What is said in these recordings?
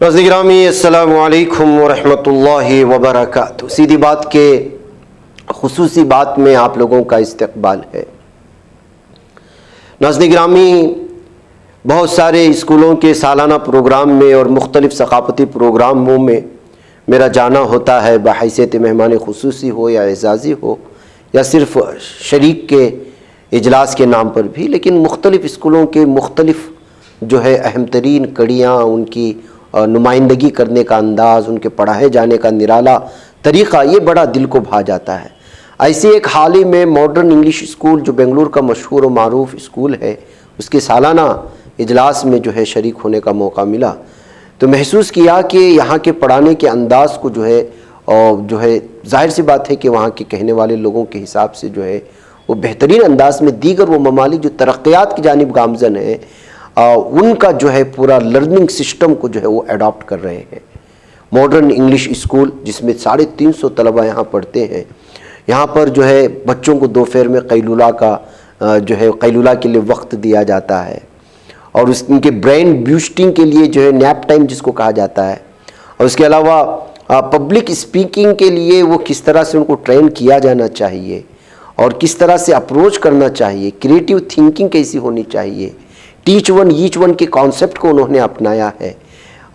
नाज़रीन गिरामी अस्सलामु अलैकुम वरहमतुल्लाहि वबरकातुहू। सीधी बात के खुसूसी बात में आप लोगों का इस्तकबाल है। नाज़रीन गिरामी, बहुत सारे स्कूलों के सालाना प्रोग्राम में और मुख्तलिफ़ सक़ाफ़ती प्रोग्रामों में मेरा जाना होता है, बहैसियत मेहमान खुसूसी हो या एज़ाज़ी हो या सिर्फ़ शरीक के इजलास के नाम पर भी। लेकिन मुख्तलिफ़ स्कूलों के मुख्तलिफ़ जो है अहम तरीन कड़ियाँ, उनकी नुमाइंदगी करने का अंदाज़, उनके पढ़ाए जाने का निराला तरीक़ा, ये बड़ा दिल को भा जाता है। ऐसे एक हाल ही में मॉडर्न इंग्लिश स्कूल जो बेंगलुरु का मशहूर और मारूफ स्कूल है, उसके सालाना इजलास में जो है शरीक होने का मौका मिला तो महसूस किया कि यहाँ के पढ़ाने के अंदाज़ को जो है ज़ाहिर सी बात है कि वहाँ के कहने वाले लोगों के हिसाब से जो है वो बेहतरीन अंदाज़ में दीगर वो ममालिक जो तरक्यात की जानिब गामज़न है उनका जो है पूरा लर्निंग सिस्टम को जो है वो अडॉप्ट कर रहे हैं। मॉडर्न इंग्लिश स्कूल जिसमें 350 तलबा यहाँ पढ़ते हैं, यहाँ पर जो है बच्चों को दोपहर में कैलूला के लिए वक्त दिया जाता है और उनके ब्रेन बूस्टिंग के लिए जो है नैप टाइम जिसको कहा जाता है, और उसके अलावा पब्लिक स्पीकिंग के लिए वो किस तरह से उनको ट्रेन किया जाना चाहिए और किस तरह से अप्रोच करना चाहिए, क्रिएटिव थिंकिंग कैसी होनी चाहिए, टीच वन ईच वन के कॉन्सेप्ट को उन्होंने अपनाया है।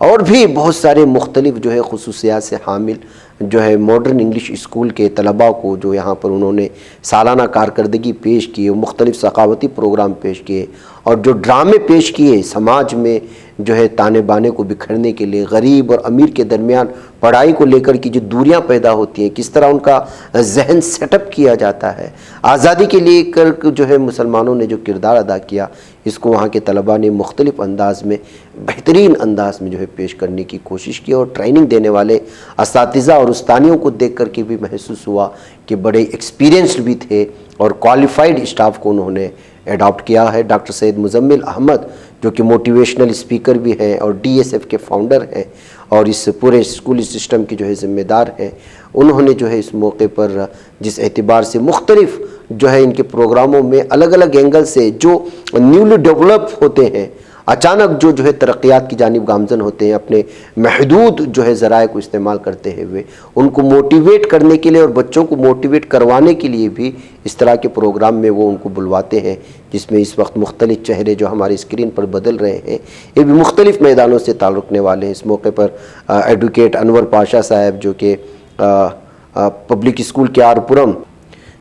और भी बहुत सारे मुख्तलिफ जो है खुसूसियात से हामिल जो है मॉडर्न इंग्लिश स्कूल के तलबा को जो यहाँ पर उन्होंने सालाना कारकर्दगी पेश की, मुख्तलिफ सक़ाफ़ती प्रोग्राम पेश किए और जो ड्रामे पेश किए समाज में जो है ताने बाने को बिखरने के लिए, गरीब और अमीर के दरमियान पढ़ाई को लेकर की जो दूरियां पैदा होती हैं, किस तरह उनका जहन सेटअप किया जाता है, आज़ादी के लिए कर जो है मुसलमानों ने जो किरदार अदा किया, इसको वहाँ के तलबा ने मुख्तलिफ़ अंदाज़ में बेहतरीन अंदाज़ में जो है पेश करने की कोशिश की। और ट्रेनिंग देने वाले असातिज़ा और उस्तानियों को देख कर के भी महसूस हुआ कि बड़े एक्सपीरियंस्ड भी थे और क्वालिफाइड स्टाफ को उन्होंने एडॉप्ट किया है। डॉक्टर सैयद मुज़म्मिल अहमद जो कि मोटिवेशनल स्पीकर भी हैं और DSF के फाउंडर हैं और इस पूरे स्कूली सिस्टम के जो है ज़िम्मेदार हैं, उन्होंने जो है इस मौके पर जिस एतबार से मुख्तलिफ जो है इनके प्रोग्रामों में अलग अलग एंगल से जो न्यूली डेवलप होते हैं, अचानक जो है तरक्यात की जानिब गामज़न होते हैं, अपने महदूद जो है ज़राए को इस्तेमाल करते हुए उनको मोटिवेट करने के लिए और बच्चों को मोटिवेट करवाने के लिए भी इस तरह के प्रोग्राम में वो उनको बुलवाते हैं, जिसमें इस वक्त मुख्तलिफ चेहरे जो हमारी स्क्रीन पर बदल रहे हैं ये भी मुख्तलिफ मैदानों से ताल्लुक़ रखने वाले हैं। इस मौके पर एडवोकेट अनवर पाशा साहब जो कि पब्लिक स्कूल के आरपुरम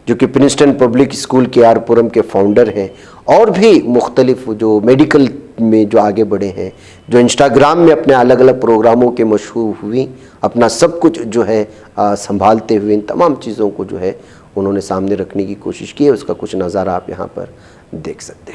जो कि प्रिंसटन पब्लिक स्कूल के आरपुरम के फाउंडर हैं, और भी मुख्तलिफ जो मेडिकल में जो आगे बढ़े हैं, जो इंस्टाग्राम में अपने अलग अलग प्रोग्रामों के मशहूर हुई, अपना सब कुछ जो है संभालते हुए इन तमाम चीज़ों को जो है उन्होंने सामने रखने की कोशिश की है। उसका कुछ नज़ारा आप यहाँ पर देख सकते हैं।